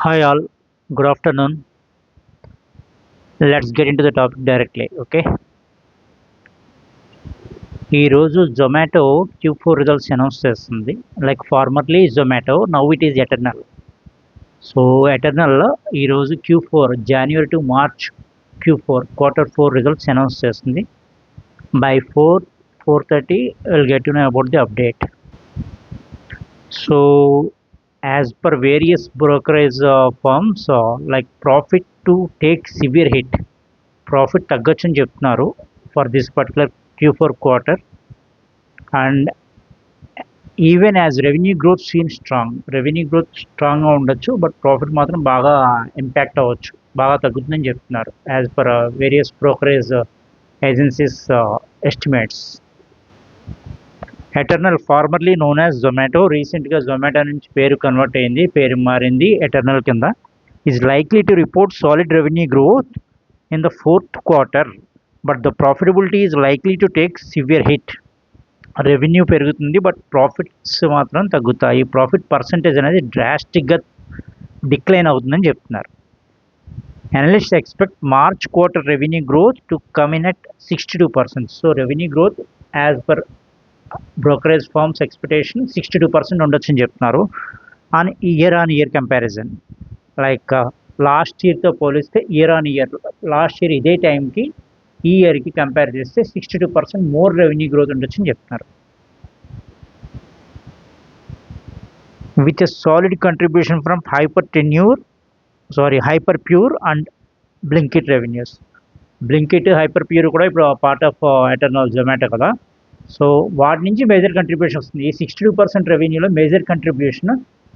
Hi all, good afternoon. Let's get into the topic directly. Okay. ఈ రోజు Zomato Q4 results announce చేస్తుంది. Like formerly Zomato now it is eternal. So Eternal ఈరోజు Q4 January to March Q4 quarter 4 results announce చేస్తుంది. By 4:30 will get to know about the update. So as per various brokerage firms, like profit to take severe hit. Profit తగ్గొచ్చని చెప్తున్నారు for this particular Q4 quarter. And even as revenue growth seen strong, revenue growth స్ట్రాంగ్గా ఉండొచ్చు, but profit మాత్రం బాగా impact అవ్వచ్చు, బాగా తగ్గుతుందని చెప్తున్నారు as per various brokerage agencies estimates. Eternal formerly known as Zomato, రీసెంట్గా జొమాటో నుంచి పేరు కన్వర్ట్ అయింది, పేరు మారింది ఎటర్నల్ కింద. Is likely to report solid revenue growth in the fourth quarter, but the profitability is likely to take severe hit. Revenue పెరుగుతుంది but profits మాత్రం తగ్గుతాయి, ప్రాఫిట్ పర్సంటేజ్ అనేది డ్రాస్టిక్గా డిక్లైన్ అవుతుందని చెప్తున్నారు. Analyst expect March quarter revenue growth to come in at 62%. So revenue growth as per brokerage firms expectation 62% ఉండొచ్చని చెప్తున్నారు on year comparison. Like last ఇయర్తో పోలిస్తే year on year, last year ఇదే టైంకి ఈ ఇయర్కి కంపేర్ చేస్తే 62% మోర్ రెవెన్యూ గ్రోత్ ఉండొచ్చని చెప్తున్నారు. With a solid contribution from hyper pure and Blinkit revenues. Blinkit hyper pure కూడా ఇప్పుడు పార్ట్ ఆఫ్ ఎటర్నల్ జొమాటో కదా, సో వాటి నుంచి మేజర్ కంట్రిబ్యూషన్ వస్తుంది. ఈ 62% రెవెన్యూలో major contribution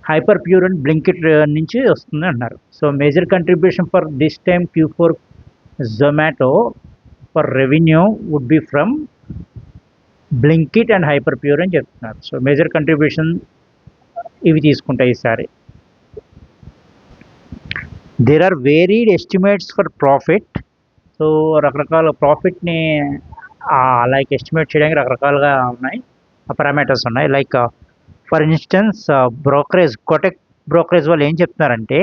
Hyperpure and Blinkit నుంచి వస్తుంది అన్నారు. So major contribution for this time Q4 Zomato for revenue would be from Blinkit and Hyperpure అని చెప్తున్నారు. సో మేజర్ కంట్రిబ్యూషన్ ఇవి తీసుకుంటాయి ఈసారి. There are varied estimates for profit. So రకరకాల ప్రాఫిట్ని లైక్ ఎస్టిమేట్ చేయడానికి రకరకాలుగా ఉన్నాయి, పారామీటర్స్ ఉన్నాయి. Like for instance Kotak brokerage వాళ్ళు ఏం చెప్తున్నారంటే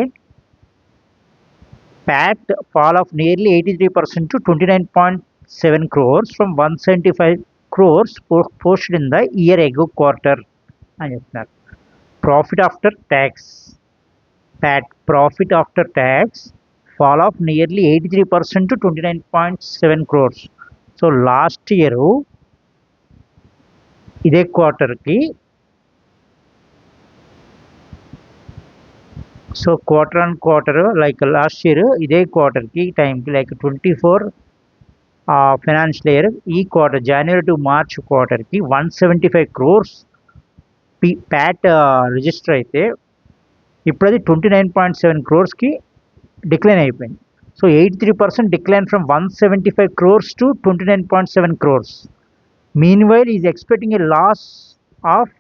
PAT fall of nearly 83% to 29.7 crores from 175 crores posted in the year ago quarter అని చెప్తున్నారు. Profit after tax, PAT profit after tax fall of nearly 83% to 29.7 crores. So last year ఇదే క్వార్టర్కి, so quarter on quarter like last year ఇదే క్వార్టర్కి టైంకి like 24 financial year ఈ quarter January to March క్వార్టర్కి 175 crores PAT register అయితే ఇప్పుడు అది 29.7 crores డిక్లైన్ అయిపోయింది. So 83% decline from 175 crores to 29.7 crores. Meanwhile is expecting a loss of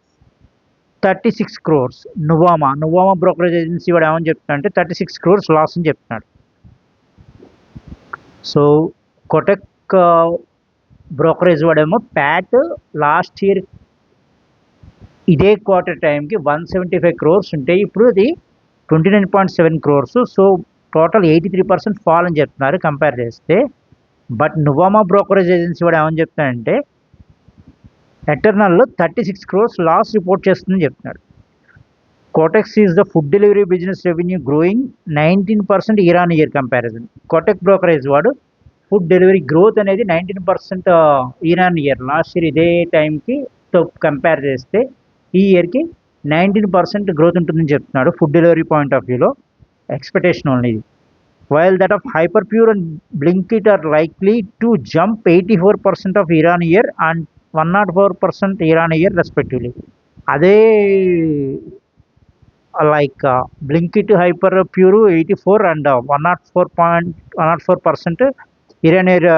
36 crores. Nuvama brokerage agency వాడు ఏమని చెప్తున్నా అంటే 36 crores లాస్ అని చెప్తున్నాడు. సో కోటక్ బ్రోకరేజ్ వాడేమో ప్యాట్ లాస్ట్ ఇయర్ ఇదే క్వార్టర్ టైంకి 175 crores ఉంటే ఇప్పుడు అది 29.7 crores. సో టోటల్ 83% ఫాల్ అని చెప్తున్నారు కంపేర్ చేస్తే. బట్ నువామా బ్రోకరేజ్ ఏజెన్సీ వాడు ఏమని చెప్తున్నాడంటే ఎటర్నల్లో 36 crores లాస్ రిపోర్ట్ చేస్తుందని చెప్తున్నాడు. Kotak seize the food delivery business revenue growing 19% year on year comparison. Kotak brokerage వాడు ఫుడ్ డెలివరీ గ్రోత్ అనేది 19% year on year, last year ఇదే టైంకి తో కంపేర్ చేస్తే ఈ ఇయర్కి 19% గ్రోత్ ఉంటుందని చెప్తున్నాడు ఫుడ్ డెలివరీ పాయింట్ ఆఫ్ వ్యూలో, expectation only. While that of Hyperpure and Blinkit are likely to jump 84% of year on year and 104% year on year respectively. అదే లైక్ బ్లింకిట్ హైపర్ ప్యూర్ 84 అండ్ 104% ఇయర్ ఆన్ ఇయర్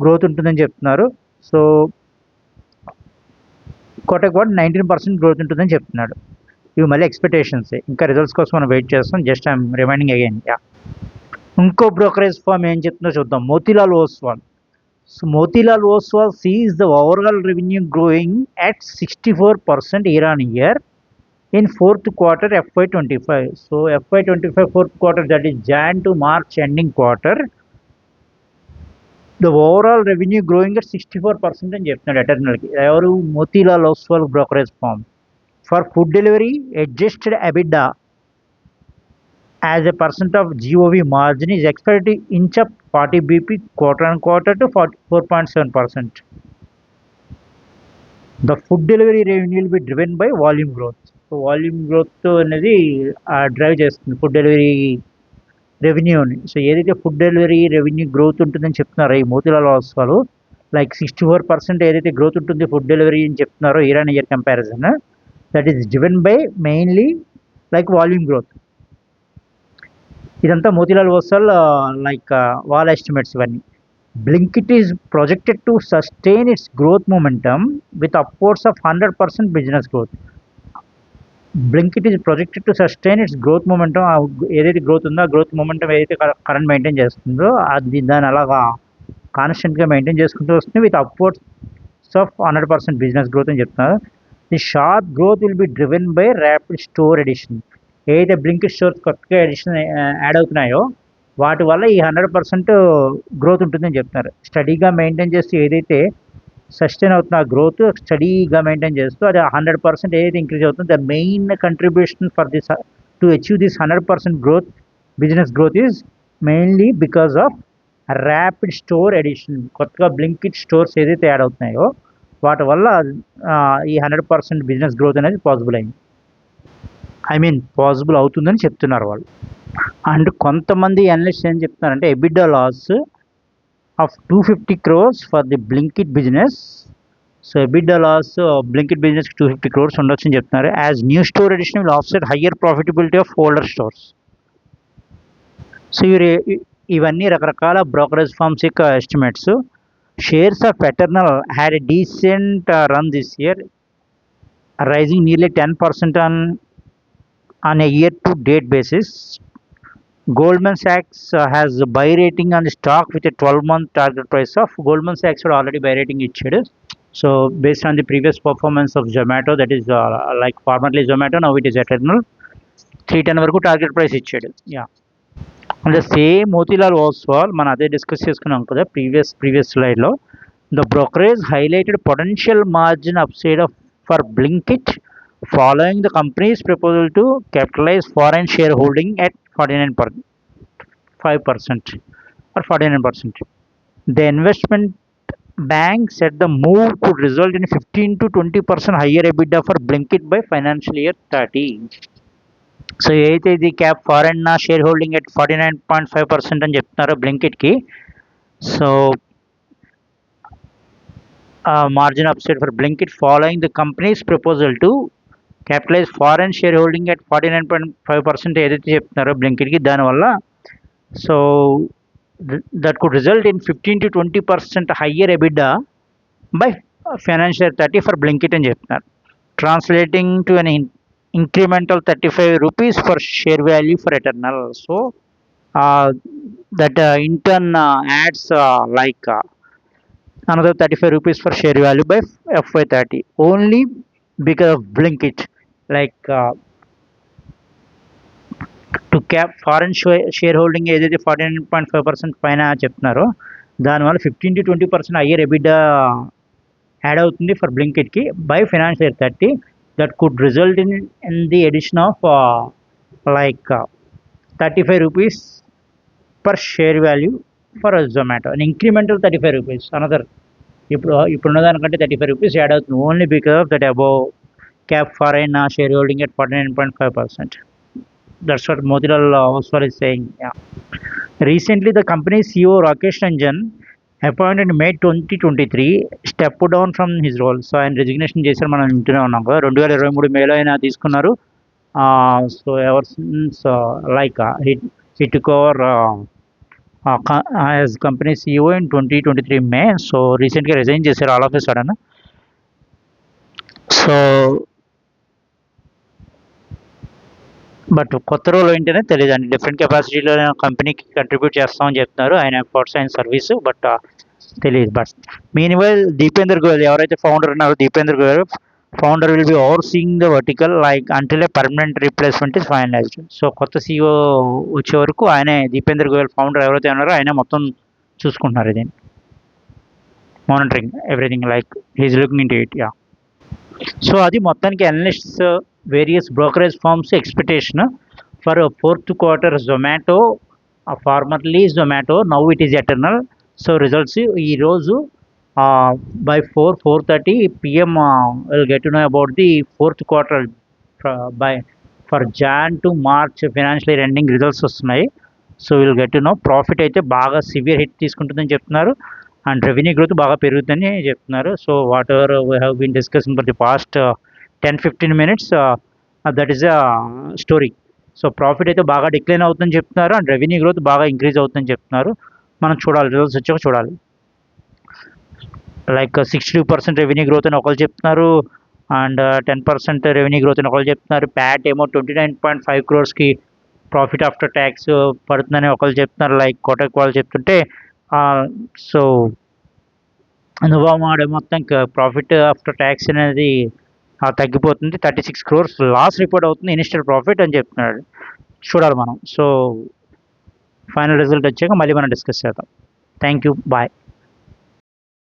గ్రోత్ ఉంటుందని చెప్తున్నారు. So Kotak వాడు 19% growth ఉంటుందని చెప్తున్నాడు. ఇవి మళ్ళీ ఎక్స్పెక్టేషన్స్, ఇంకా రిజల్ట్స్ కోసం మనం వెయిట్ చేస్తాం. Just I'm reminding again. ఇంకో బ్రోకరేజ్ ఫామ్ ఏం చెప్తుందో చూద్దాం. Motilal Oswal. So Motilal Oswal sees the overall revenue growing at 64% year on year in fourth quarter FY25. So FY25 fourth quarter, that is Jan to March ending quarter, the overall revenue growing at 64% అని చెప్తున్నాడు ఎటర్నల్కి. ఎవరు? Motilal Oswal brokerage firm. For food delivery adjusted EBITDA as a percent of GOV margin is expected to inch up 40 BP quarter on quarter to 4.7%. The food delivery revenue will be driven by volume growth. So volume growth అనేది drive చేస్తుంది food delivery రెవెన్యూని. So ఏదైతే food delivery revenue growth ఉంటుందని చెప్తున్నారో ఈ Motilal Oswal, like 64% ఏదైతే growth ఉంటుంది food delivery అని చెప్తున్నారో year and year comparison, that is driven by mainly like volume growth. ఇదంతా మోతీలాల్ ఓస్వాల్ లైక్ వాళ్ళ ఎస్టిమేట్స్ ఇవన్నీ. Blinkit is projected to sustain its growth momentum with upwards of 100% business growth. Blinkit is projected to sustain its growth momentum. ఏదైతే growth ఉందో ఆ growth momentum ఏదైతే current maintain చేస్తుందో అది దాన్ని అలాగా కాన్స్టెంట్గా మెయింటైన్ చేసుకుంటూ వస్తుంది with upwards of 100% business growth అని చెప్తున్నారు. The sharp growth will be driven by rapid store addition. ఏదైతే బ్లింకిట్ స్టోర్స్ కొత్తగా ఎడిషన్ యాడ్ అవుతున్నాయో వాటి వల్ల ఈ 100% గ్రోత్ ఉంటుందని చెప్తున్నారు. స్టడీగా మెయింటైన్ చేస్తూ ఏదైతే సస్టైన్ అవుతున్న ఆ గ్రోత్ స్టడీగా మెయింటైన్ చేస్తూ అది 100% ఏదైతే ఇంక్రీజ్ అవుతుందో the main contribution for this to achieve this 100% growth business growth is mainly because of rapid store addition. కొత్తగా బ్లింకిట్ స్టోర్స్ ఏదైతే యాడ్ అవుతున్నాయో వాటి వల్ల ఈ 100% బిజినెస్ గ్రోత్ అనేది పాసిబుల్ అయింది. పాసిబుల్ అవుతుందని చెప్తున్నారు వాళ్ళు. అండ్ కొంతమంది అనలిస్ట్ ఏం చెప్తున్నారంటే EBITDA loss of 250 crores for the Blinkit business. So EBITDA loss Blinkit బిజినెస్కి 250 crores ఉండొచ్చు అని చెప్తున్నారు. As new store edition will offset higher profitability of older stores. So ఇవన్నీ రకరకాల బ్రోకరేజ్ ఫార్మ్స్ యొక్క estimates. Shares of Eternal had a decent run this year, rising nearly 10% on a year-to-date basis. Goldman Sachs has buy rating on the stock with a 12-month target price of. Goldman Sachs had already buy rating ichchadu. So based on the previous performance of Zomato, that is like formerly Zomato, now it is Eternal, 310 వరకు target price ఇచ్చాడు. Yeah, and same Motilal Oswal మనం అదే discuss చేసుకున్నాం కదా previous స్లైడ్లో. The brokerage highlighted potential margin upside of for Blinkit following the company's proposal to capitalize foreign shareholding at 49.5% or 49%. The investment bank said the move could result in 15 to 20% higher EBITDA for Blinkit by financial year 30. So ఏదైతే ఇది foreign shareholding at 49.5% అని చెప్తున్నారో బ్లింకిట్కి, so margin upside for Blinkit following the company's proposal to capitalise foreign shareholding at 49.5% ఏదైతే చెప్తున్నారో బ్లింకిట్కి, దానివల్ల so that could result in 15 to 20% higher EBITDA by financial 30 for Blinkit అని చెప్తున్నారు, translating to an incremental 35 rupees for share value for Eternal. So that in turn adds like another 35 rupees for share value by FY30 only because of Blinkit. Like to cap foreign shareholding ఏదైతే 49.5% పైన చెప్తున్నారో దానివల్ల 15 to 20% higher EBITDA add అవుతుంది for బ్లింకిట్కి by financial year 30. That could result in the addition of like 35 rupees per share value for Zomato, an incremental 35 rupees, another ఇప్పుడున్న దానికంటే 35 rupees add అవుతుంది only because of that above cap foreign share holding at 49.5%. That's what Motilal Oswal is saying. Yeah. Recently, the company's CEO Rakesh Ranjan appointed in May 2023 step down from his role. So ఆయన resignation చేశారు, మనం వింటూనే ఉన్నాం కదా. 2023 మేలో ఆయన తీసుకున్నారు. So ever since like he took over as company CEO in 2023 May. So రీసెంట్గా రిజైన్ చేశారు all of a sudden. So but కొత్త రోల్ ఏంటనే తెలియదు అండి, డిఫరెంట్ కెపాసిటీలో కంపెనీకి కంట్రిబ్యూట్ చేస్తామని చెప్తున్నారు ఆయన ఎఫర్ట్స్ అండ్ సర్వీస్, బట్ తెలియదు. But meanwhile Deepinder Goyal ఎవరైతే ఫౌండర్ ఉన్నారో Deepinder Goyal founder will be overseeing the vertical like until a permanent replacement is finalised. So కొత్త సీఈఓ వచ్చే వరకు ఆయనే దీపేంద్ర గోయల్ ఫౌండర్ ఎవరైతే ఉన్నారో ఆయనే మొత్తం చూసుకుంటున్నారు ఇది, monitoring everything like he is looking into it. Yeah, so అది మొత్తానికి analysts various brokerage firms expectation for fourth quarter Zomato, formerly Zomato, now it is eternal. So results ఈరోజు by 4:30 p.m. We'll get to know about the fourth quarter for Jan to March financial year ending results వస్తున్నాయి. So will get to no. Profit అయితే బాగా severe hit తీసుకుంటుందని చెప్తున్నారు and revenue growth బాగా పెరుగుతుందని చెప్తున్నారు. So whatever we have been discussing for the past 10-15 minutes, that is a story. So profit అయితే బాగా డిక్లైన్ అవుతుందని చెప్తున్నారు అండ్ రెవెన్యూ గ్రోత్ బాగా ఇంక్రీజ్ అవుతుందని చెప్తున్నారు. మనం చూడాలి, రిజల్ట్స్ వచ్చాక చూడాలి. లైక్ 62% రెవెన్యూ గ్రోత్ అని ఒకళ్ళు చెప్తున్నారు అండ్ 10% రెవెన్యూ గ్రోత్ అని ఒకళ్ళు చెప్తున్నారు. ప్యాట్ ఏమో 29.5 crores ప్రాఫిట్ ఆఫ్టర్ ట్యాక్స్ పడుతుందని ఒకళ్ళు చెప్తున్నారు, లైక్ కోటక్ వాళ్ళు చెప్తుంటే. సో నువామాడ మొత్తం ప్రాఫిట్ ఆఫ్టర్ ట్యాక్స్ అనేది తగ్గిపోతుంది, 36 crores లాస్ రిపోర్ట్ అవుతుంది ఇనిషియల్ ప్రాఫిట్ అని చెప్తున్నాడు. చూడాలి మనం. సో ఫైనల్ రిజల్ట్ వచ్చాక మళ్ళీ మనం డిస్కస్ చేద్దాం. Thank you, bye.